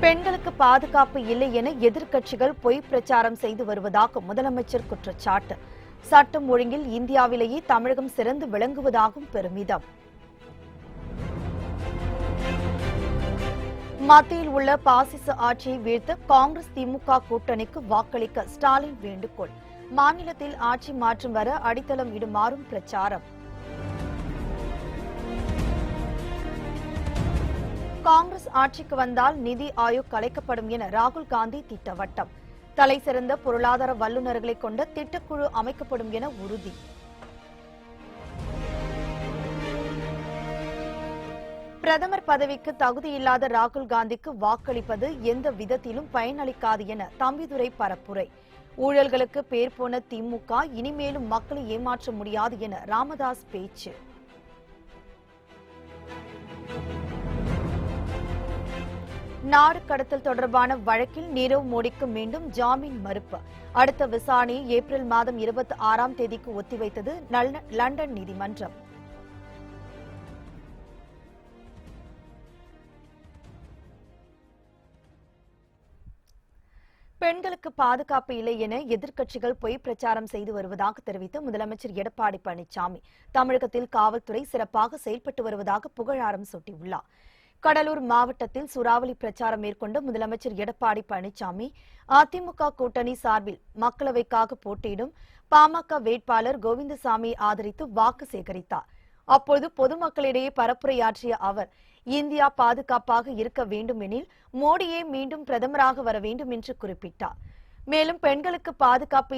பெண்களுக்கு பாதுகாப்பு இல்லை என எதிர்க்கட்சிகள் பொய் பிரச்சாரம் செய்து வருவதாக முதலமைச்சர் குற்றச்சாட்டு. சட்டம் ஒழுங்கில் இந்தியாவிலேயே தமிழகம் சிறந்து விளங்குவதாகவும் பெருமிதம். மத்தியில் உள்ள பாசிச ஆட்சியை வீழ்த்த காங்கிரஸ் திமுக கூட்டணிக்கு வாக்களிக்க ஸ்டாலின் வேண்டுகோள். மாநிலத்தில் ஆட்சி மாற்றம் வர அடித்தளம் இடுமாறும் பிரச்சாரம். காங்கிரஸ் ஆட்சிக்கு வந்தால் நிதி ஆயோக் கலைக்கப்படும் என ராகுல் காந்தி திட்டவட்டம். தலைசிறந்த பொருளாதார வல்லுநர்களை கொண்ட திட்டக்குழு அமைக்கப்படும் என உறுதி. பிரதமர் பதவிக்கு தகுதியில்லாத ராகுல் காந்திக்கு வாக்களிப்பது எந்த விதத்திலும் பயனளிக்காது என தம்பிதுரை பரப்புரை. ஊழல்களுக்கு பேர் போன திமுக இனிமேலும் மக்களை ஏமாற்ற முடியாது என ராமதாஸ் பேச்சு. நாடு கடத்தல் தொடர்பான வழக்கில் நீரவ் மோடிக்கு மீண்டும் ஜாமீன் மறுப்பு. அடுத்த விசாரணையை ஏப்ரல் மாதம் 26ஆம் தேதிக்கு ஒத்திவைத்தது லண்டன் நீதிமன்றம். பெண்களுக்கு பாதுகாப்பு இல்லை என எதிர்க்கட்சிகள் பொய் பிரச்சாரம் செய்து வருவதாக தெரிவித்த முதலமைச்சர் எடப்பாடி பழனிசாமி தமிழகத்தில் காவல்துறை சிறப்பாக செயல்பட்டு வருவதாக புகழாரம் சூட்டியுள்ளார். கடலூர் மாவட்டத்தில் சூறாவளி பிரச்சாரம் மேற்கொண்ட முதலமைச்சர் எடப்பாடி பழனிசாமி அதிமுக கூட்டணி சார்பில் மக்களவைக்காக போட்டியிடும் பாமக வேட்பாளர் கோவிந்தசாமியை ஆதரித்து வாக்கு சேகரித்தார். அப்போது பொதுமக்களிடையே பரப்புரையாற்றிய அவர் இந்தியா பாதுகாப்பாக இருக்க வேண்டும் எனில் மோடியே மீண்டும் பிரதமராக வர வேண்டும் என்று குறிப்பிட்டார். மேலும் பெண்களுக்கு பாதுகாப்பு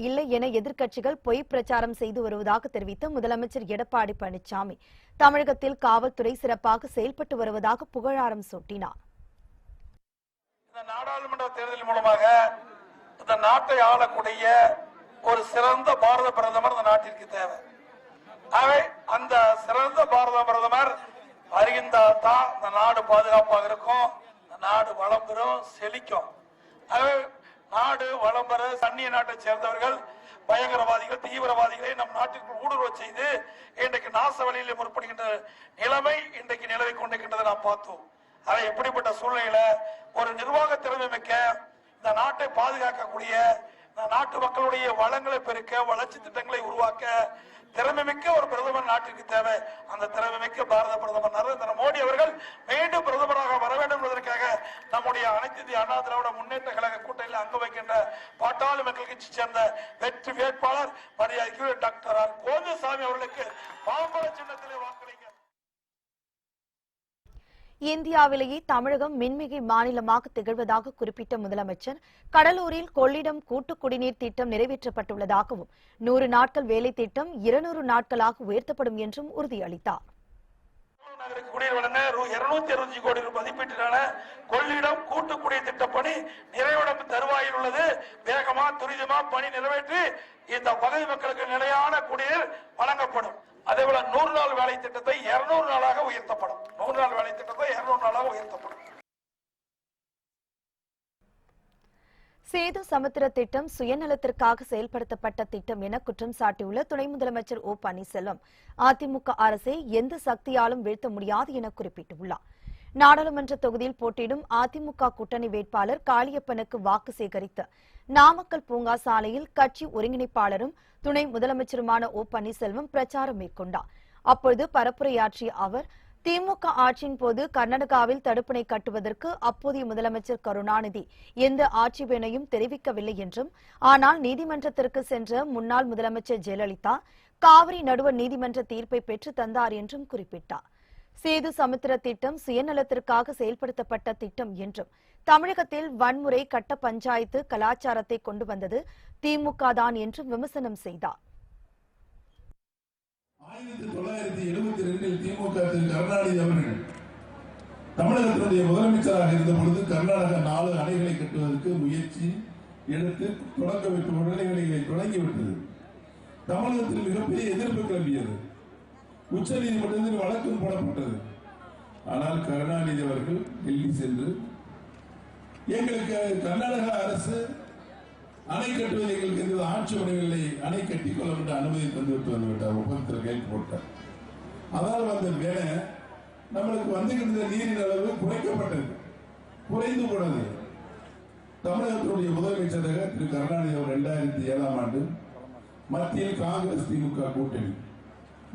இல்லை என எதிர்க்கட்சிகள் பொய் பிரச்சாரம் செய்து வருவதாக தெரிவித்த முதலமைச்சர் எடப்பாடி பழனிசாமி தமிழகத்தில் காவல்துறை சிறப்பாக செயல்பட்டு வருவதாக புகழாரம் சூட்டினார். இந்த நாடாளுமன்ற தேர்தல் மூலமாக இந்த நாட்டை ஆளக்கூடிய ஒரு சிறந்த பாரத பிரதமர் இந்த நாட்டிற்கு தேவை. அவை அந்த சிறந்த பாரத பிரதமர் வருகின்றால் தான் இந்த நாடு பாதுகாப்பாக இருக்கும், இந்த நாடு வளம் பெறும், செழிக்கும். நாடு வளம் பெற அந்நிய நாட்டை சேர்ந்தவர்கள் பயங்கரவாதிகள் தீவிரவாதிகளை நம் நாட்டிற்குள் ஊடுருவ செய்து இன்றைக்கு நாச வழியில் முற்படுகின்ற நிலைமை இன்றைக்கு நிலவை கொண்டிருக்கின்றதை நாம் பார்த்தோம். அதை எப்படிப்பட்ட சூழ்நிலையில ஒரு நிர்வாக திறமை மிக்க இந்த நாட்டை பாதுகாக்கக்கூடிய இந்த நாட்டு மக்களுடைய வளங்களை பெருக்க வளர்ச்சி திட்டங்களை உருவாக்க திறமை மிக்க ஒரு பிரதமர் நாட்டிற்கு தேவை. அந்த திறமை மிக்க பாரத பிரதமர் நரேந்திர மோடி அவர்கள் மீண்டும் பிரதமராக வர வேண்டும் என்பதற்காக நம்முடைய அனைத்து இந்திய அண்ணா திராவிட முன்னேற்ற கழக கூட்டணியில் அங்கு வைக்கின்ற பாட்டாளி மக்கள் கட்சி சேர்ந்த வெற்றி வேட்பாளர் மரியாதைக்குரிய டாக்டர் ஆர் கோவிந்தசாமி அவர்களுக்கு பாம்பர சின்னத்திலே வாக்களிக்க. இந்தியாவிலேயே தமிழகம் மின்மிகை மாநிலமாக திகழ்வதாக குறிப்பிட்ட முதலமைச்சர் கடலூரில் கொள்ளிடம் கூட்டு குடிநீர் திட்டம் நிறைவேற்றப்பட்டுள்ளதாகவும் 100 நாட்கள் வேலை திட்டம் 200 நாட்களாக உயர்த்தப்படும் என்றும் உறுதியளித்தார். குடிநீர் வழங்க 265 கோடி ரூபாய் மதிப்பீட்டிலான கொள்ளிடம் கூட்டு குடிநீர் திட்ட பணி நிறைவடையும் தருவாயில் உள்ளது. வேகமா துரிதமா பணி நிறைவேற்றி இந்த பகுதி மக்களுக்கு நிலையான குடிநீர் வழங்கப்படும். அதேபோல 100 நாள் வேலை திட்டத்தை 200 நாளாக உயர்த்தப்படும். 100 நாள் வேலை திட்டத்தை 200 நாளாக உயர்த்தப்படும். சேது சமுத்திர திட்டம் சுயநலத்திற்காக செயல்படுத்தப்பட்ட திட்டம் என குற்றம் சாட்டியுள்ள துணை முதலமைச்சர் ஓ பன்னீர்செல்வம் அதிமுக அரசை எந்த சக்தியாலும் வீழ்த்த முடியாது என குறிப்பிட்டுள்ளார். நாடாளுமன்ற தொகுதியில் போட்டியிடும் அதிமுக கூட்டணி வேட்பாளர் காளியப்பனுக்கு வாக்கு சேகரித்த நாமக்கல் பூங்கா சாலையில் கட்சி ஒருங்கிணைப்பாளரும் துணை முதலமைச்சருமான ஓ பன்னீர்செல்வம் பிரச்சாரம் மேற்கொண்டார். அப்பொழுது பரப்புரையாற்றிய அவர் திமுக ஆட்சியின் போது கர்நாடகாவில் தடுப்பணை கட்டுவதற்கு அப்போதைய முதலமைச்சர் கருணாநிதி எந்த ஆட்சேபனையும் தெரிவிக்கவில்லை என்றும், ஆனால் நீதிமன்றத்திற்கு சென்ற முன்னாள் முதலமைச்சர் ஜெயலலிதா காவிரி நடுவர் நீதிமன்ற தீர்ப்பை பெற்று தந்தார் என்றும் குறிப்பிட்டார். சேது சமுத்திர திட்டம் சுயநலத்திற்காக செயல்படுத்தப்பட்ட திட்டம் என்றும், தமிழகத்தில் வன்முறை கட்ட பஞ்சாயத்து கலாச்சாரத்தை கொண்டு வந்தது திமுக தான் என்றும் விமர்சனம் செய்தார். 1972 திமுக கருணாநிதி அவர்கள் தமிழகத்தினுடைய முதலமைச்சராக இருந்த பொழுது கர்நாடகா 4 அணைகளை கட்டுவதற்கு முயற்சி எடுத்து தொடங்கிவிட்டது. தமிழகத்தில் மிகப்பெரிய எதிர்ப்பு கிளம்பியது. உச்ச நீதிமன்றத்தில் வழக்கும் போடப்பட்டது. ஆனால் கருணாநிதி அவர்கள் டெல்லி சென்று எங்களுக்கு கர்நாடக அரசு அணை கட்டுவது எங்களுக்கு எந்த ஆட்சேபனைகளை அணை கட்டிக்கொள்ள வேண்டிய அனுமதி தந்துவிட்டு வந்துவிட்டார். ஒப்பந்தத்தில் கையில் போட்டார். அதனால் வந்த வேலை நம்மளுக்கு வந்துகின்ற நீரின் அளவு குறைக்கப்பட்டது. குறைந்து போனது. தமிழகத்தினுடைய முதலமைச்சராக திரு கருணாநிதி 2007 ஆண்டு மத்தியில் காங்கிரஸ் திமுக கூட்டணி,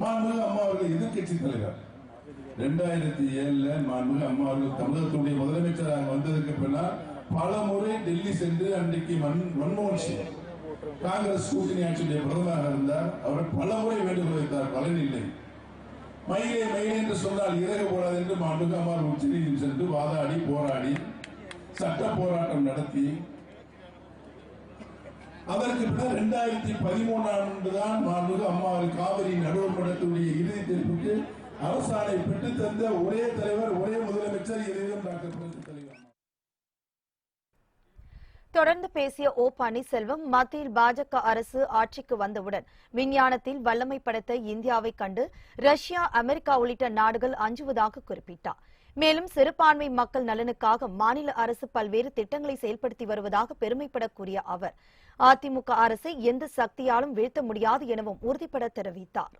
மாண்புமிகு அம்மா அவர்கள் எதிர்கட்சி தலைவர். 2007 மாண்புமிகு அம்மா அவர்கள் தமிழகத்துடைய முதலமைச்சராக வந்ததற்கு பின்னால் பல முறை டெல்லி சென்று அன்றைக்கு மன்மோகன் சிங் காங்கிரஸ் கூட்டணி ஆட்சியுடைய பிரதமராக இருந்தார். அவர் பல முறை வேண்டுகோள் வைத்தார், பலனில்லை. மயிலே மயிலே என்று சொன்னால் இறக போடாது என்று மாண்புமிகு அம்மா உச்சநீதிமன்றம் சென்று வாதாடி போராடி சட்ட போராட்டம் நடத்தி அதற்கு பின்னர் 2013 ஆண்டுதான் மாண்புமிகு அம்மா காவிரி நடுவர் மன்றத்துடைய இறுதி தீர்ப்புக்கு அரசாணை பெற்று தந்த ஒரே தலைவர், ஒரே முதலமைச்சர் இதையும் டாக்டர் புரட்சித் தலைவர். தொடர்ந்து பேசிய ஓ பன்னீர்செல்வம், மத்தியில் பாஜக அரசு ஆட்சிக்கு வந்தவுடன் விஞ்ஞானத்தில் வல்லமை படைத்த இந்தியாவை கண்டு ரஷ்யா, அமெரிக்கா உள்ளிட்ட நாடுகள் அஞ்சுவதாக குறிப்பிட்டார். மேலும் சிறுபான்மை மக்கள் நலனுக்காக மாநில அரசு பல்வேறு திட்டங்களை செயல்படுத்தி வருவதாக பெருமைப்பட கூறிய அவர், அதிமுக அரசை எந்த சக்தியாலும் வீழ்த்த முடியாது எனவும் உறுதிபட தெரிவித்தார்.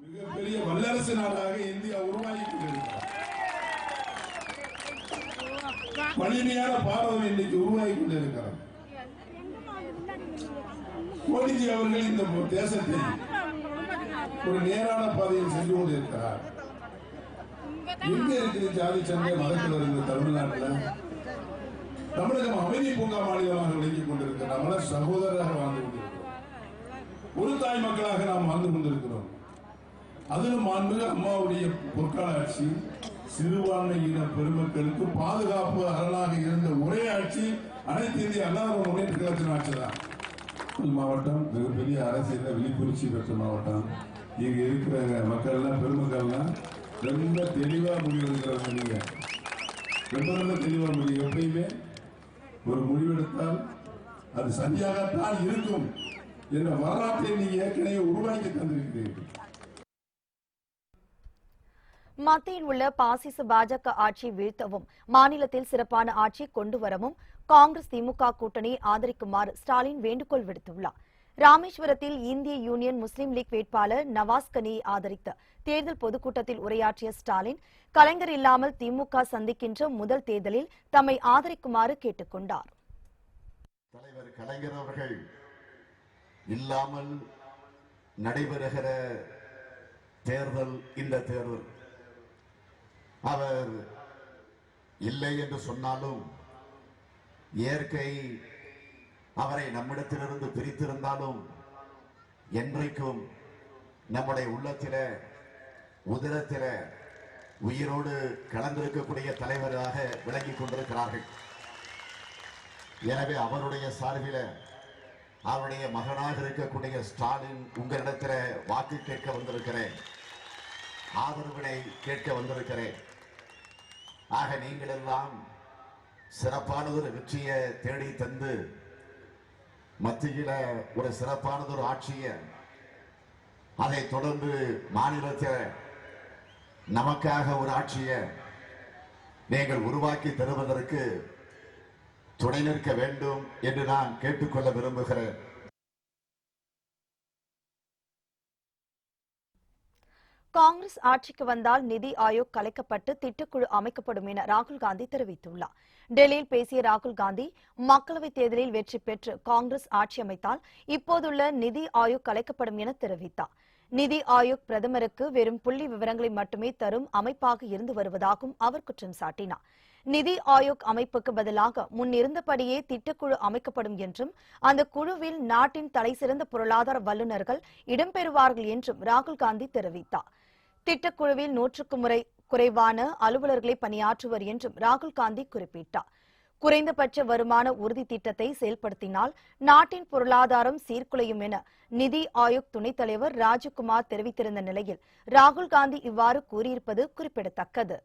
மிகப்பெரிய வல்லரசு நாடாக இந்தியா உருவாகி கொண்டிருக்கிறார். வலிமையான பாரதம் இன்னைக்கு உருவாகி கொண்டிருக்கிறது. மோடிஜி அவர்கள் இந்த தேசத்தை ஒரு நேரான பாதையில் சென்று கொண்டிருக்கிறார். எங்க இருக்குது ஜாதி சண்டை மதத்தில் இருந்த தமிழ்நாட்டில்? தமிழகம் அமைதி பூங்கா மாநிலமாக விளங்கிக் கொண்டிருக்கிறார். நம்மள சகோதரராக வாழ்ந்து கொண்டிருக்கிறோம். ஒரு தாய் மக்களாக நாம் வாழ்ந்து கொண்டிருக்கிறோம். அதிலும் மாண்புமிகு அம்மாவுடைய பொற்கால ஆட்சி சிறுபான்மையின பெருமக்களுக்கு பாதுகாப்பு அரணாக இருந்த ஒரே ஆட்சி அனைத்து இந்திய அண்ணா முன்னேற்ற கழகத்தின் ஆட்சி தான். மாவட்டம் மிகப்பெரிய அரசியல் விழிப்புணர்ச்சி பெற்ற மாவட்டம். இங்க இருக்கிற மக்கள் எல்லாம் பெருமக்கள்லாம் ரொம்ப தெளிவா முடிவெடுக்கிறாங்க. நீங்க ரொம்ப தெளிவா முடிவு. எப்பயுமே ஒரு முடிவெடுத்தால் அது சரியாகத்தான் இருக்கும் என்ற வரலாற்றை நீங்க ஏற்கனவே உருவாக்கி தந்திருக்கிறீர்கள். மத்தியில் உள்ள பாசிச பாஜக ஆட்சியை வீழ்த்தவும் மாநிலத்தில் சிறப்பான ஆட்சி கொண்டு வரவும் காங்கிரஸ் திமுக கூட்டணி ஆதரிக்குமாறு ஸ்டாலின் வேண்டுகோள் விடுத்துள்ளார். ராமேஸ்வரத்தில் இந்திய யூனியன் முஸ்லீம் லீக் வேட்பாளர் நவாஸ் கனியை ஆதரித்த தேர்தல் பொதுக்கூட்டத்தில் உரையாற்றிய ஸ்டாலின், கலைஞர் இல்லாமல் திமுக சந்திக்கின்ற முதல் தேர்தலில் தம்மை ஆதரிக்குமாறு கேட்டுக் கொண்டார். தலைவர் கலைஞர் அவர்கள் இல்லாமல் நடைபெறுகிற தேர்தல் இந்த தேர்தல். அவர் இல்லை என்று சொன்னாலும், இயற்கை அவரை நம்மிடத்திலிருந்து பிரித்திருந்தாலும், என்றைக்கும் நம்முடைய உள்ளத்தில உதிரத்தில உயிரோடு கலந்திருக்கக்கூடிய தலைவராக விளங்கிக் கொண்டிருக்கிறார்கள். எனவே அவருடைய சார்பில் அவருடைய மகனாக இருக்கக்கூடிய ஸ்டாலின் உங்களிடத்தில் வாக்கு கேட்க வந்திருக்கிறேன், ஆதரவினை கேட்க வந்திருக்கிறேன். ஆக நீங்கள் எல்லாம் சிறப்பானதொரு வெற்றியை தேடி தந்து மத்தியில ஒரு சிறப்பானதொரு ஆட்சியை, அதை தொடர்ந்து மாநிலத்தில் நமக்காக ஒரு ஆட்சியை நீங்கள் உருவாக்கி தருவதற்கு துணை நிற்க வேண்டும் என்று நான் கேட்டுக்கொள்ள விரும்புகிறேன். காங்கிரஸ் ஆட்சிக்கு வந்தால் நிதி ஆயோக் கலைக்கப்பட்டு திட்டக்குழு அமைக்கப்படும் என ராகுல் காந்தி தெரிவித்துள்ளார். டெல்லியில் பேசிய ராகுல் காந்தி, மக்களவைத் தேர்தலில் வெற்றி பெற்று காங்கிரஸ் ஆட்சி அமைத்தால் இப்போதுள்ள நிதி ஆயோக் கலைக்கப்படும் என தெரிவித்தார். நிதி ஆயோக் பிரதமருக்கு வெறும் புள்ளி விவரங்களை மட்டுமே தரும் அமைப்பாக இருந்து வருவதாகவும் அவர் குற்றம் சாட்டினார். நிதி ஆயோக் அமைப்புக்கு பதிலாக முன்னிருந்தபடியே திட்டக்குழு அமைக்கப்படும் என்றும், அந்த குழுவில் நாட்டின் தலைசிறந்த பொருளாதார வல்லுநர்கள் இடம்பெறுவார்கள் என்றும் ராகுல் காந்தி தெரிவித்தார். திட்டக்குழுவில் 100க்கும் குறைவான அலுவலர்களை பணியாற்றுவர் என்றும் ராகுல் காந்தி குறிப்பிட்டார். குறைந்தபட்ச வருமான உறுதி திட்டத்தை செயல்படுத்தினால் நாட்டின் பொருளாதாரம் சீர்குலையும் என நிதி ஆயோக் துணைத் தலைவர் ராஜீவ்குமார் தெரிவித்திருந்த நிலையில் ராகுல் காந்தி இவ்வாறு கூறியிருப்பது குறிப்பிடத்தக்கது.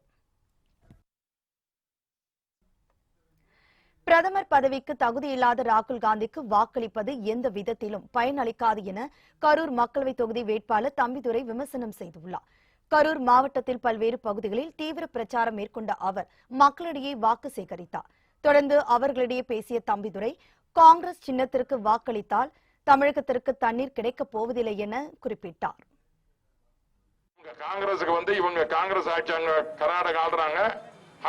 பிரதமர் பதவிக்கு தகுதியில்லாத ராகுல் காந்திக்கு வாக்களிப்பது எந்த விதத்திலும் பயனளிக்காது என கரூர் மக்களவை தொகுதி வேட்பாளர் தம்பிதுரை விமர்சனம் செய்துள்ளார். கரூர் மாவட்டத்தில் பல்வேறு பகுதிகளில் தீவிர பிரச்சாரம் மேற்கொண்ட அவர் மக்களிடையே வாக்கு சேகரித்தார். தொடர்ந்து அவர்களிடையே பேசிய தம்பிதுரை, காங்கிரஸ் சின்னத்திற்கு வாக்களித்தால் தமிழகத்திற்கு தண்ணீர் கிடைக்கப் போவதில்லை என குறிப்பிட்டார். காங்கிரஸுக்கு இவங்க காங்கிரஸ் ஆட்சி அங்க கர்நாடகா ஆள்றாங்க,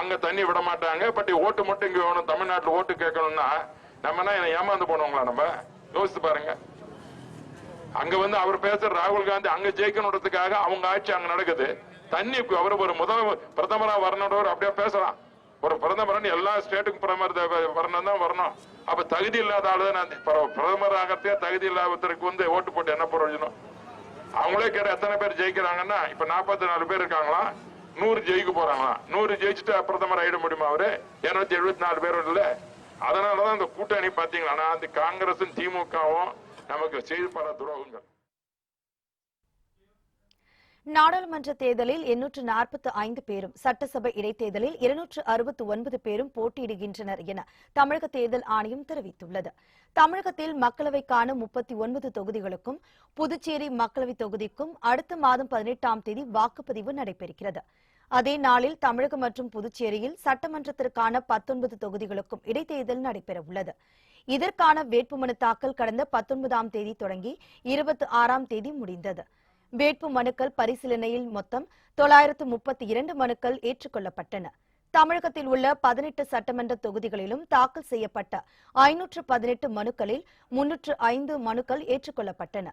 அங்க தண்ணி விட மாட்டாங்க. பட் ஓட்டு மட்டும் இங்க வேணும், தமிழ்நாட்டில் ஓட்டு கேட்கணும்னா நம்ம ஏமாந்து போனவங்களா? நம்ம யோசித்து பாருங்க. அங்க அவர் பேசுற ராகுல் காந்தி அங்க ஜெயிக்கணுன்றதுக்காக அவங்க ஆட்சி அங்க நடக்குது. தண்ணி அவர் ஒரு பிரதமரா வரணும் அப்படியே பேசலாம். ஒரு பிரதமர் எல்லா ஸ்டேட்டுக்கும் பிரதமர் வரணும் தான் வரணும். அப்ப தகுதி இல்லாத ஆளுதான் பிரதமர் ஆகிறதே தகுதி இல்லாதவருக்கு ஓட்டு போட்டு என்ன பிரயோஜனம்? அவங்களே கேட்ட எத்தனை பேர் ஜெயிக்கிறாங்கன்னா இப்ப 44 பேர் இருக்காங்களா, 100 ஜெயிக்க போறாங்களா? 100 ஜெயிச்சுட்டு பிரதமர் ஆயிட முடியுமா? அவரு 274 பேர் இல்ல. அதனாலதான் இந்த கூட்டணி பாத்தீங்கன்னா அந்த காங்கிரசும் திமுகவும் நமக்கு செய்து பல துரோகங்கள். நாடாளுமன்ற தேர்தலில் 845 பேரும், சட்டசபை இடைத்தேர்தலில் 269 பேரும் போட்டியிடுகின்றனர் என தமிழக தேர்தல் ஆணையம் தெரிவித்துள்ளது. தமிழகத்தில் மக்களவைக்கான 39 தொகுதிகளுக்கும் புதுச்சேரி மக்களவை தொகுதிக்கும் அடுத்த மாதம் 18ஆம் தேதி வாக்குப்பதிவு நடைபெறுகிறது. அதே நாளில் தமிழகம் மற்றும் புதுச்சேரியில் சட்டமன்றத்திற்கான 19 தொகுதிகளுக்கும் இடைத்தேர்தல் நடைபெறவுள்ளது. இதற்கான வேட்புமனு தாக்கல் கடந்த 19ஆம் தேதி தொடங்கி 26ஆம் தேதி முடிந்தது. வேட்பு மனுக்கள் பரிசீலனையில் மொத்தம் 932 மனுக்கள் ஏற்றுக்கொள்ளப்பட்டன. தமிழகத்தில் உள்ள 18 சட்டமன்ற தொகுதிகளிலும் தாக்கல் செய்யப்பட்ட 518 மனுக்களில் 305 மனுக்கள் ஏற்றுக்கொள்ளப்பட்டன.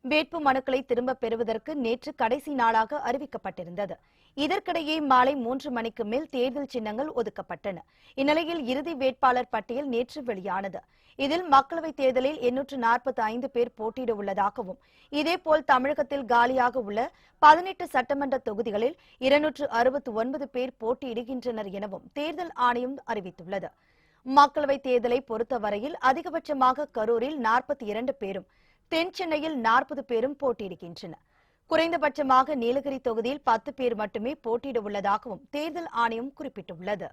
வேட்பு மனுக்களை திரும்பப் பெறுவதற்கு நேற்று கடைசி நாளாக அறிவிக்கப்பட்டிருந்தது. இதற்கிடையே மாலை 3 மணிக்கு மேல் தேர்தல் சின்னங்கள் ஒதுக்கப்பட்டன. இந்நிலையில் இறுதி வேட்பாளர் பட்டியல் நேற்று வெளியானது. இதில் மக்களவைத் தேர்தலில் 845 பேர் போட்டியிட உள்ளதாகவும், இதேபோல் தமிழகத்தில் காலியாக உள்ள 18 சட்டமன்ற தொகுதிகளில் 269 பேர் போட்டியிடுகின்றனர் எனவும் தேர்தல் ஆணையம் அறிவித்துள்ளது. மக்களவைத் தேர்தலை பொறுத்தவரையில் அதிகபட்சமாக கரூரில் 42 பேரும், தென் சென்னையில் 40 பேரும் போட்டியிடுகின்றனர். குறைந்தபட்சமாக நீலகிரி தொகுதியில் 10 பேர் மட்டுமே போட்டியிட உள்ளதாகவும் தேர்தல் ஆணையம் குறிப்பிட்டுள்ளது.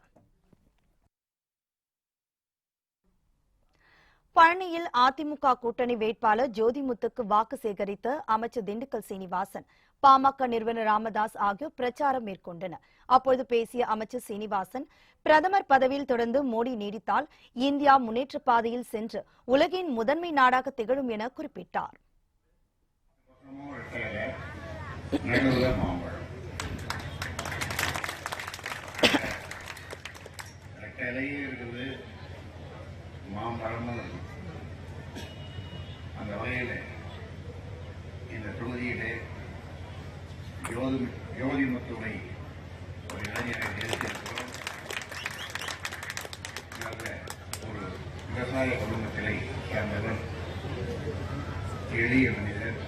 பழனியில் அதிமுக கூட்டணி வேட்பாளர் ஜோதிமுத்துக்கு வாக்கு சேகரித்த அமைச்சர் திண்டுக்கல் சீனிவாசன், பாமக நிறுவனர் ராமதாஸ் ஆகியோர் பிரச்சாரம் மேற்கொண்டனர். அப்போது பேசிய அமைச்சர் சீனிவாசன், பிரதமர் பதவியில் தொடர்ந்து மோடி நீடித்தால் இந்தியா முன்னேற்ற பாதையில் சென்று உலகின் முதன்மை நாடாக திகழும் என குறிப்பிட்டார். மாம்பழமும் அந்த வகையில் இந்த தொகுதியிலே ஜோதிமுத்துவை ஒரு இளைஞரை நிறுத்தியிருக்கிறோம். ஒரு விவசாய குடும்பத்திலே சேர்ந்தவர், எளிய மனிதர்.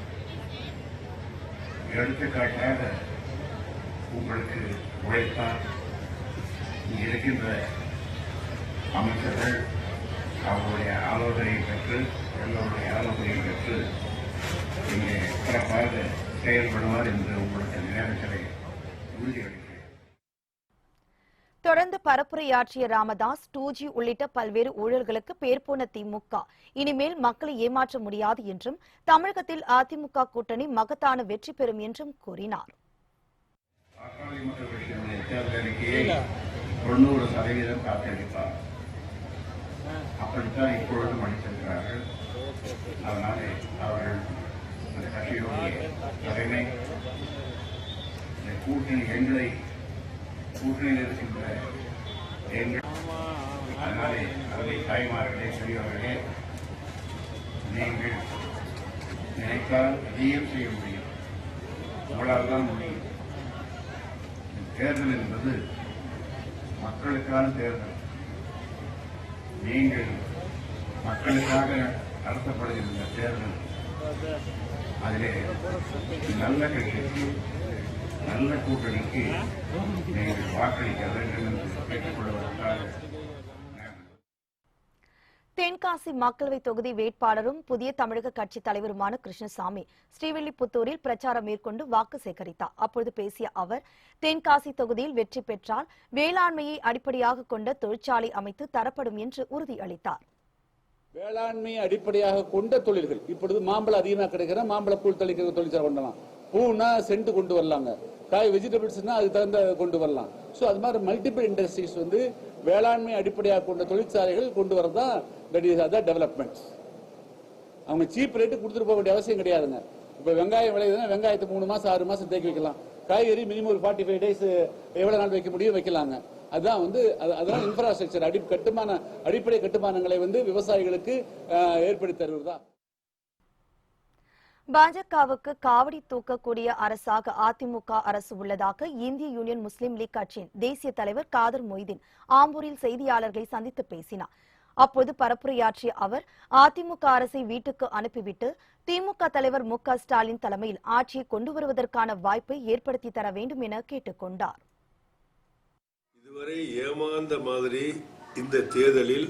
எடுத்துக்காட்டாக உங்களுக்கு உழைத்தார். இங்கே இருக்கின்ற அமைச்சர்கள் அவருடைய ஆலோசனையை பெற்று, எல்லோருடைய ஆலோசனையை பெற்று இங்கே சிறப்பாக செயல்படுவார் என்று உங்களுக்கு நேரங்களை உறுதியளிக்கிறேன். தொடர்ந்து பரப்புரையாற்றிய ராமதாஸ், 2G உள்ளிட்ட பல்வேறு ஊழல்களுக்கு பேர் போன திமுக இனிமேல் மக்களை ஏமாற்ற முடியாது என்றும், தமிழகத்தில் அதிமுக கூட்டணி மகத்தான வெற்றி பெறும் என்றும் கூறினார். 90% காத்திருப்பார். அப்படித்தான் இப்பொழுதும் அளித்திருக்கிறார்கள். அதனால அவர்கள் அந்த கட்சியுடைய தலைமை இந்த கூட்டணி எங்களை கூட்டணியில் இருக்கின்ற எங்கள் அதனாலே அவரை தாய்மார்களே, பெரியவர்களே, நீங்கள் நினைத்தால் எதையும் செய்ய முடியும். உங்களால் தான் முடியும். தேர்தல் என்பது மக்களுக்கான தேர்தல். நீங்கள் மக்களுக்காக நடத்தப்படுகின்ற தேர்தல், அதிலே நல்ல கட்சிக்கு, நல்ல கூட்டணிக்கு நீங்கள் வாக்களிக்க வேண்டும் என்று கேட்டுக்கொள்வதற்காக தென்காசி மக்களவை தொகுதி வேட்பாளரும் புதிய தமிழக கட்சி தலைவருமான கிருஷ்ணசாமி ஸ்ரீவில்லிபுத்தூரில் பிரச்சாரம் மேற்கொண்டு வாக்கு சேகரித்தார். அப்பொழுது பேசிய அவர், தென்காசி தொகுதியில் வெற்றி பெற்றால் வேளாண்மையை அடிப்படையாக கொண்ட தொழிற்சாலை அமைத்து தரப்படும் என்று உறுதியளித்தார். வேளாண்மையை அடிப்படையாக கொண்ட தொழில்கள், இப்பொழுது மாம்பழம் அதிகமாக கிடைக்கிற மாம்பழ கூழ் தளிக்கிற தொழிற்சாலை கொண்டலாம், பூனா சென்ட் கொண்டு வரலாங்க, காய் வெஜிடபிள்ஸ்னா அது தகுந்த கொண்டு வரலாம். ஸோ அது மாதிரி மல்டிபிள் இண்டஸ்ட்ரீஸ் வேளாண்மை அடிப்படையாக கொண்ட தொழிற்சாலைகள் கொண்டு வரதான் டெவலப்மெண்ட்ஸ். அவங்க சீப் ரேட்டு கொடுத்துட்டு போக வேண்டிய அவசியம் கிடையாதுங்க. இப்போ வெங்காயம் விளையுதுன்னா வெங்காயத்தை 3 மாசம் 6 மாசம் தேக்கி வைக்கலாம். காய்கறி மினிமம் ஒரு 45 days எவ்வளவு நாள் வைக்க முடியும் வைக்கலாங்க. அதான் அதான் இன்ஃப்ராஸ்ட்ரக்சர் அடிப்படை கட்டுமானங்களை விவசாயிகளுக்கு ஏற்படுத்தி தருவதுதான். பாஜகவுக்கு காவடி தூக்கக்கூடிய அரசாக அதிமுக அரசு உள்ளதாக இந்திய யூனியன் முஸ்லீம் லீக் கட்சியின் தேசிய தலைவர் காதர் மொய்தீன் ஆம்பூரில் செய்தியாளர்களை சந்தித்து பேசினார். அப்போது பரப்புரையாற்றிய அவர் அதிமுக அரசை வீட்டுக்கு அனுப்பிவிட்டு திமுக தலைவர் மு.க. ஸ்டாலின் தலைமையில் ஆட்சியை கொண்டு வருவதற்கான வாய்ப்பை ஏற்படுத்தி தர வேண்டும் என கேட்டுக் கொண்டார். இதுவரை ஏமாந்த மாதிரி இந்த தேர்தலில்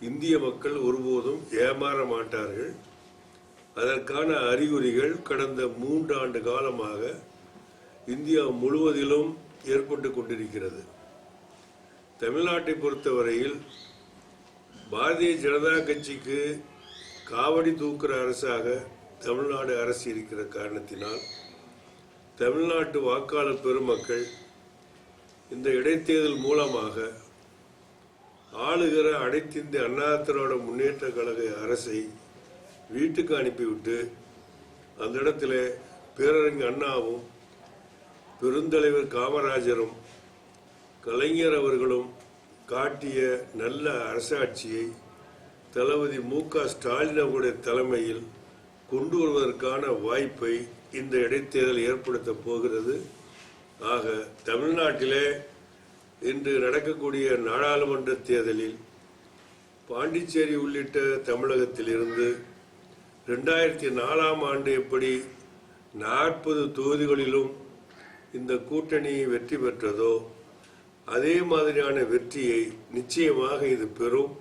இந்திய மக்கள் ஒருபோதும் ஏமாற மாட்டார்கள். அதற்கான அறிகுறிகள் கடந்த 3 ஆண்டு காலமாக இந்தியா முழுவதிலும் ஏற்பட்டு கொண்டிருக்கிறது. தமிழ்நாட்டை பொறுத்தவரையில் பாரதிய ஜனதா கட்சிக்கு காவடி தூக்குற அரசாக தமிழ்நாடு அரசு இருக்கிற காரணத்தினால் தமிழ்நாட்டு வாக்காளர் பெருமக்கள் இந்த இடைத்தேர்தல் மூலமாக ஆளுகிற அனைத்திந்திய அண்ணா திராவிட முன்னேற்ற கழக அரசை வீட்டுக்கு அனுப்பிவிட்டு அந்த இடத்துல பேரறிஞர் அண்ணாவும் பெருந்தலைவர் காமராஜரும் கலைஞர் அவர்களும் காட்டிய நல்ல அரசாட்சியை தளபதி மு.க. ஸ்டாலின் அவருடைய தலைமையில் கொண்டு வருவதற்கான வாய்ப்பை இந்த இடைத்தேர்தல் ஏற்படுத்த போகிறது. ஆக தமிழ்நாட்டிலே இன்று நடக்கக்கூடிய நாடாளுமன்ற தேர்தலில் பாண்டிச்சேரி உள்ளிட்ட தமிழகத்தில் இருந்து 2004ஆம் ஆண்டு எப்படி 40 தொகுதிகளிலும் இந்த கூட்டணி வெற்றி பெற்றதோ அதே மாதிரியான வெற்றியை நிச்சயமாக இது பெறும்.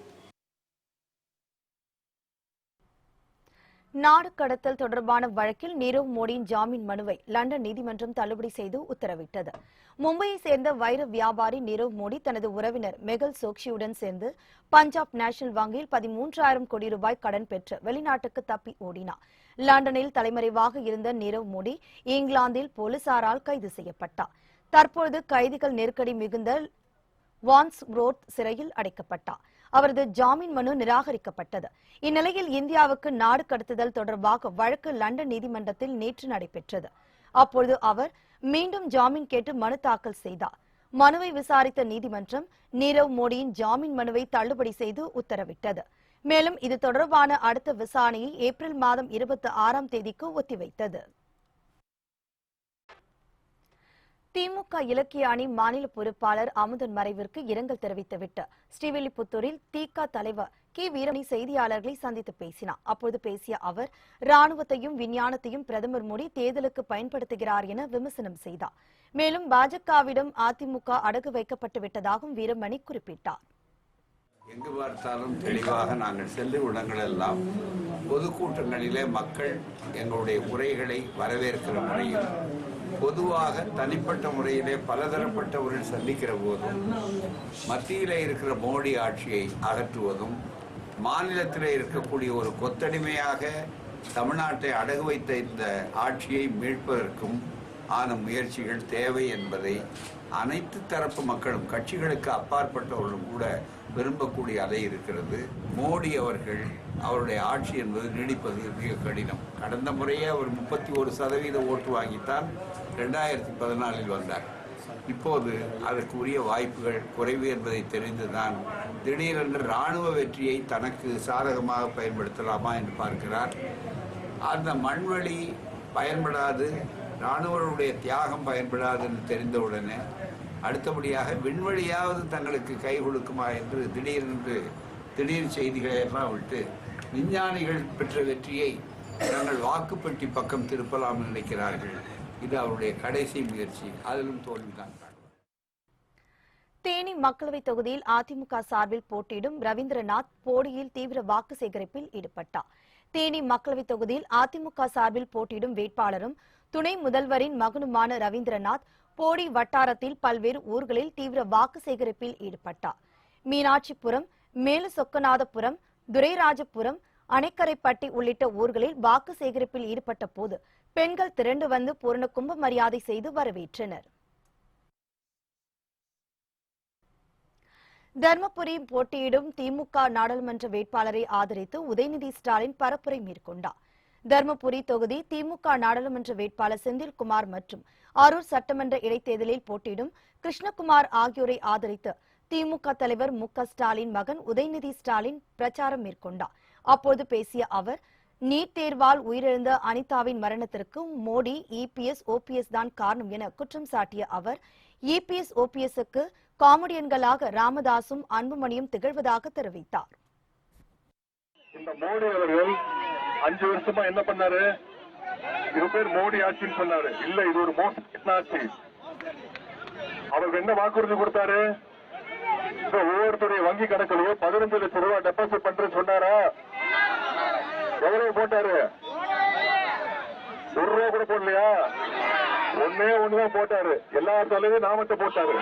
நாடு கடத்தல் தொடர்பான வழக்கில் நீரவ் மோடியின் ஜாமீன் மனுவை லண்டன் நீதிமன்றம் தள்ளுபடி செய்து உத்தரவிட்டது. மும்பையை சேர்ந்த வைர வியாபாரி நீரவ் மோடி தனது உறவினர் மெகுல் சோக்சியுடன் சேர்ந்து பஞ்சாப் நேஷனல் வங்கியில் 13,000 கோடி ரூபாய் கடன் பெற்று வெளிநாட்டுக்கு தப்பி ஓடினார். லண்டனில் தலைமறைவாக இருந்த நீரவ் மோடி இங்கிலாந்தில் போலீசாரால் கைது செய்யப்பட்டார். தற்போது கைதிகள் நெருக்கடி மிகுந்த வான்ஸ் ரோட் சிறையில் அடைக்கப்பட்டார். அவரது ஜாமீன் மனு நிராகரிக்கப்பட்டது. இந்நிலையில் இந்தியாவுக்கு நாடு கடத்துதல் தொடர்பாக வழக்கு லண்டன் நீதிமன்றத்தில் நேற்று நடைபெற்றது. அப்பொழுது அவர் மீண்டும் ஜாமீன் கேட்டு மனு தாக்கல் செய்தார். மனுவை விசாரித்த நீதிமன்றம் நீரவ் மோடியின் ஜாமீன் மனுவை தள்ளுபடி செய்து உத்தரவிட்டது. மேலும் இது தொடர்பான அடுத்த விசாரணையை ஏப்ரல் மாதம் 26ஆம் தேதிக்கு ஒத்திவைத்தது. திமுக இலக்கிய அணி மாநில பொறுப்பாளர் அமுதன் மறைவிற்கு இரங்கல் தெரிவித்துவிட்டு ஸ்ரீவில்லிபுத்தூரில் திக தலைவர் கி. வீரமணி செய்தியாளர்களை சந்தித்து பேசினார். அப்போது பேசிய அவர் ராணுவத்தையும் விஞ்ஞானத்தையும் பிரதமர் மோடி தேர்தலுக்கு பயன்படுத்துகிறார் என விமர்சனம் செய்தார். மேலும் பாஜகவிடம் அதிமுக அடகு வைக்கப்பட்டு விட்டதாகவும் வீரமணி குறிப்பிட்டார். எங்கு பார்த்தாலும் தெளிவாக நாங்கள் செல்லும் இடங்களெல்லாம் பொதுக்கூட்டங்களிலே மக்கள் எங்களுடைய உரைகளை வரவேற்கிற முறையில் பொதுவாக தனிப்பட்ட முறையிலே பலதரப்பட்டவர்கள் சந்திக்கிற போதும் மத்தியிலே இருக்கிற மோடி ஆட்சியை அகற்றுவதும் மாநிலத்திலே இருக்கக்கூடிய ஒரு கொத்தடிமையாக தமிழ்நாட்டை அடகு வைத்த இந்த ஆட்சியை மீட்பதற்கும் ஆன முயற்சிகள் தேவை என்பதை அனைத்து தரப்பு மக்களும் கட்சிகளுக்கு அப்பாற்பட்டவர்களும் கூட விரும்பக்கூடிய அலை இருக்கிறது. மோடி அவருடைய ஆட்சி என்பது நீடிப்பது மிக கடினம். கடந்த முறையே அவர் 31% ஓட்டு வாங்கித்தான் 2014 வந்தார். இப்போது அதற்கு உரிய வாய்ப்புகள் குறைவு என்பதை தெரிந்துதான் திடீரென்று இராணுவ வெற்றியை தனக்கு சாதகமாக பயன்படுத்தலாமா என்று பார்க்கிறார். அந்த மண்வெளி பயன்படாது, இராணுவருடைய தியாகம் பயன்படாது என்று தெரிந்தவுடனே அடுத்தபடியாக விண்வெளியாவது தங்களுக்கு கை கொடுக்குமா என்று திடீர் செய்திகளை எல்லாம் விட்டு விஞ்ஞானிகள் பெற்ற வெற்றியை தங்கள் வாக்குப்பெட்டி பக்கம் திருப்பலாம் நினைக்கிறார்கள். இது அவருடைய கடைசி முயற்சி. அதிலும் தோல்விதான். தேனி மக்களவைத் தொகுதியில் அதிமுக சார்பில் போட்டியிடும் ரவீந்திரநாத் போடியில் தீவிர வாக்கு சேகரிப்பில் ஈடுபட்டார். தேனி மக்களவைத் தொகுதியில் அதிமுக சார்பில் போட்டியிடும் வேட்பாளரும் துணை முதல்வரின் மகனுமான ரவீந்திரநாத் போடி வட்டாரத்தில் பல்வேறு ஊர்களில் தீவிர வாக்கு சேகரிப்பில் ஈடுபட்டார். மீனாட்சிபுரம், மேலுசொக்கநாதபுரம், துரைராஜபுரம், அணைக்கரைப்பட்டி உள்ளிட்ட ஊர்களில் வாக்கு சேகரிப்பில் ஈடுபட்ட போது பெண்கள் திரண்டு வந்து பூரண கும்ப மரியாதை செய்து வரவேற்றனர். தர்மபுரி போட்டியிடும் திமுக நாடாளுமன்ற வேட்பாளரை ஆதரித்து உதயநிதி ஸ்டாலின் பரப்புரை மேற்கொண்டார். தர்மபுரி தொகுதி திமுக நாடாளுமன்ற வேட்பாளர் செந்தில்குமார் மற்றும் அரூர் சட்டமன்ற இடைத்தேர்தலில் போட்டியிடும் கிருஷ்ணகுமார் ஆகியோரை ஆதரித்து திமுக தலைவர் மு.க.ஸ்டாலின் மகன் உதயநிதி ஸ்டாலின் பிரச்சாரம் மேற்கொண்டார். அப்போது பேசிய அவர், நீட் தேர்வால் உயிரிழந்த அனிதாவின் மரணத்திற்கு மோடி, இபிஎஸ், ஓபிஎஸ் தான் காரணம் என குற்றம் சாட்டிய அவர், இபிஎஸ், ஓபிஎஸ்க்கு காமெடியன்களாக ராமதாசும் அன்புமணியும் திகழ்வதாக தெரிவித்தார். இந்த மோடி அவர்கள் 5 வருஷமா என்ன பண்ணாரு? இது பேர் மோடி ஆட்சின்னு சொன்னாரு. இல்ல, இது ஒரு மோசமான ஆட்சி. அவருக்கு என்ன வாக்குறுதி கொடுத்தாரு? ஒவ்வொருத்தருடைய வங்கி கணக்குலயும் 15 லட்சம் ரூபாய் டெபாசிட் பண்றேன்னு சொன்னாரா? எவ்வளவு போட்டாரு? 1 ரூபா கூட போடலையா? ஒன்னே ஒண்ணுதான் போட்டாரு. எல்லா தலைவரும் நாமத்தை போட்டாரு.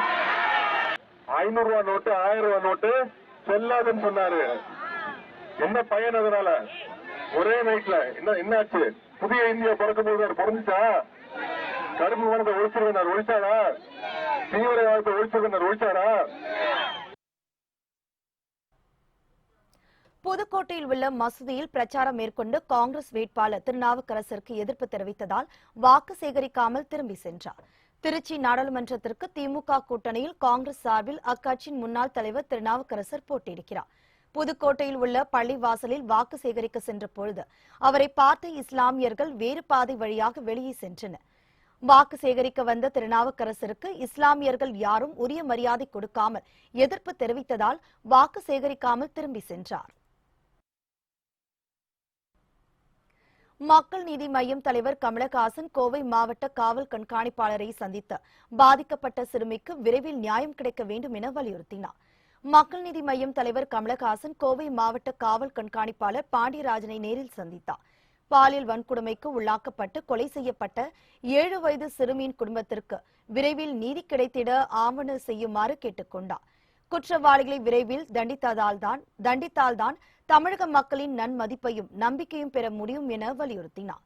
500 ரூபாய் நோட்டு, 1000 ரூபாய் நோட்டு செல்லாதுன்னு சொன்னாரு. என்ன பயன் அதனால? ஒரே நைட்ல என்னாச்சு? புதிய இந்தியா பிறக்கும் போது பிறந்துச்சா? கருப்பு மனத்தை ஒழிச்சிருந்தார், ஒழிச்சாரா? தீவிரவாதத்தை ஒழிச்சிருந்தார், ஒழிச்சாரா? புதுக்கோட்டையில் உள்ள மசூதியில் பிரச்சாரம் மேற்கொண்டு காங்கிரஸ் வேட்பாளர் திருநாவுக்கரசருக்கு எதிர்ப்பு தெரிவித்ததால் வாக்கு சேகரிக்காமல் திரும்பி சென்றார். திருச்சி நாடாளுமன்றத்திற்கு திமுக கூட்டணியில் காங்கிரஸ் சார்பில் அக்கட்சியின் முன்னாள் தலைவர் திருநாவுக்கரசர் போட்டியிடுகிறார். புதுக்கோட்டையில் உள்ள பள்ளிவாசலில் வாக்கு சேகரிக்க சென்ற பொழுது அவரை பார்த்த இஸ்லாமியர்கள் வேறு பாதை வழியாக வெளியே சென்றனர். வாக்கு சேகரிக்க வந்த திருநாவுக்கரசருக்கு இஸ்லாமியர்கள் யாரும் உரிய மரியாதை கொடுக்காமல் எதிர்ப்பு தெரிவித்ததால் வாக்கு சேகரிக்காமல் திரும்பி சென்றார். மக்கள் நீதி மய்யம் தலைவர் கமலஹாசன் கோவை மாவட்ட காவல் கண்காணிப்பாளரை சந்தித்து பாதிக்கப்பட்ட சிறுமிக்கு விரைவில் நியாயம் கிடைக்க வேண்டும் என வலியுறுத்தினார். மக்கள் நீதி மய்யம் தலைவர் கமலஹாசன் கோவை மாவட்ட காவல் கண்காணிப்பாளர் பாண்டியராஜனை நேரில் சந்தித்தார். பாலியல் வன்கொடுமைக்கு உள்ளாக்கப்பட்டு கொலை செய்யப்பட்ட 7 வயது சிறுமியின் குடும்பத்திற்கு விரைவில் நீதி கிடைத்திட ஆவண செய்யுமாறு கேட்டுக் கொண்டார். குற்றவாளிகளை விரைவில் தண்டித்தால்தான் தமிழக மக்களின் நன்மதிப்பையும் நம்பிக்கையும் பெற முடியும் என வலியுறுத்தினார்.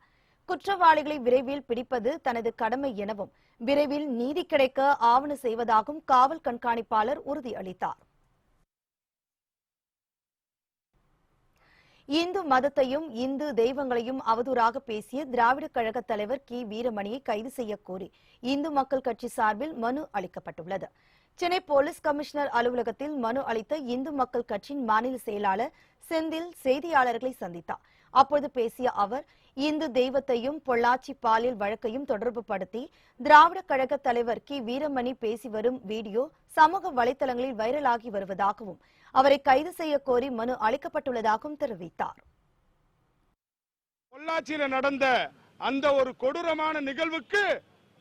குற்றவாளிகளை விரைவில் பிடிப்பது தனது கடமை எனவும் விரைவில் நீதி கிடைக்க ஆவண செய்வதாகவும் காவல் கண்காணிப்பாளர் உறுதியளித்தார். இந்து மதத்தையும் இந்து தெய்வங்களையும் அவதூறாக பேசிய திராவிட கழக தலைவர் கி. வீரமணியை கைது செய்ய கோரி இந்து மக்கள் கட்சி சார்பில் மனு அளிக்கப்பட்டுள்ளது. சென்னை போலீஸ் கமிஷனர் அலுவலகத்தில் மனு அளித்த இந்து மக்கள் கட்சியின் மாநில செயலாளர் செந்தில் செய்தியாளர்களை சந்தித்தார். அப்போது பேசிய அவர், இந்து தெய்வத்தையும் பொள்ளாச்சி பாலியல் வழக்கையும் தொடர்பு படுத்தி திராவிட கழக தலைவர் கி. வீரமணி பேசி வரும் வீடியோ சமூக வலைதளங்களில் வைரலாகி வருவதாகவும் அவரை கைது செய்ய கோரி மனு அளிக்கப்பட்டுள்ளதாகவும் தெரிவித்தார். பொள்ளாச்சியில நடந்த அந்த ஒரு கொடூரமான நிகழ்வுக்கு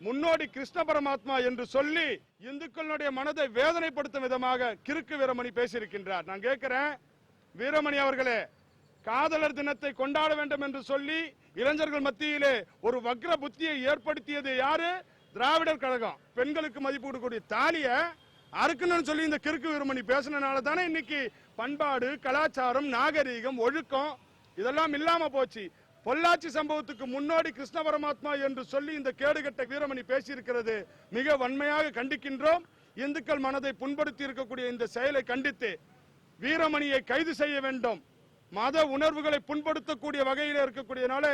முன்னோடி கிருஷ்ண பரமாத்மா என்று சொல்லி இந்துக்களுடைய மனதை வேதனைப்படுத்தும் விதமாக கிறுக்கு வீரமணி பேசியிருக்கின்றார். நான் கேட்கிறேன், வீரமணி அவர்களே, காதலர் தினத்தை கொண்டாட வேண்டும் என்று சொல்லி இளைஞர்கள் மத்தியிலே ஒரு வக்ர புத்தியை ஏற்படுத்தியது யாரு? திராவிடர் கழகம். பெண்களுக்கு மதிப்பு கொடுக்கக்கூடிய தாலிய அறுக்கணும்னு சொல்லி இந்த கிறுக்கு வீரமணி பேசினால தானே இன்னைக்கு பண்பாடு, கலாச்சாரம், நாகரீகம், ஒழுக்கம் இதெல்லாம் இல்லாம போச்சு. பொள்ளாச்சி சம்பவத்துக்கு முன்னோடி கிருஷ்ண பரமாத்மா என்று சொல்லி இந்த கேடுகட்ட வீரமணி பேசியிருக்கிறது மிக வன்மையாக கண்டிக்கின்றோம். இந்துக்கள் மனதை புண்படுத்தி இருக்கக்கூடிய இந்த செயலை கண்டித்து வீரமணியை கைது செய்ய வேண்டும். மத உணர்வுகளை புண்படுத்தக்கூடிய வகையில் இருக்கக்கூடியனால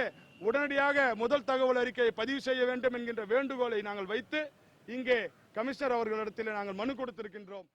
உடனடியாக முதல் தகவல் அறிக்கையை பதிவு செய்ய வேண்டும் என்கின்ற வேண்டுகோளை நாங்கள் வைத்து இங்கே கமிஷனர் அவர்களிடத்தில் நாங்கள் மனு கொடுத்திருக்கின்றோம்.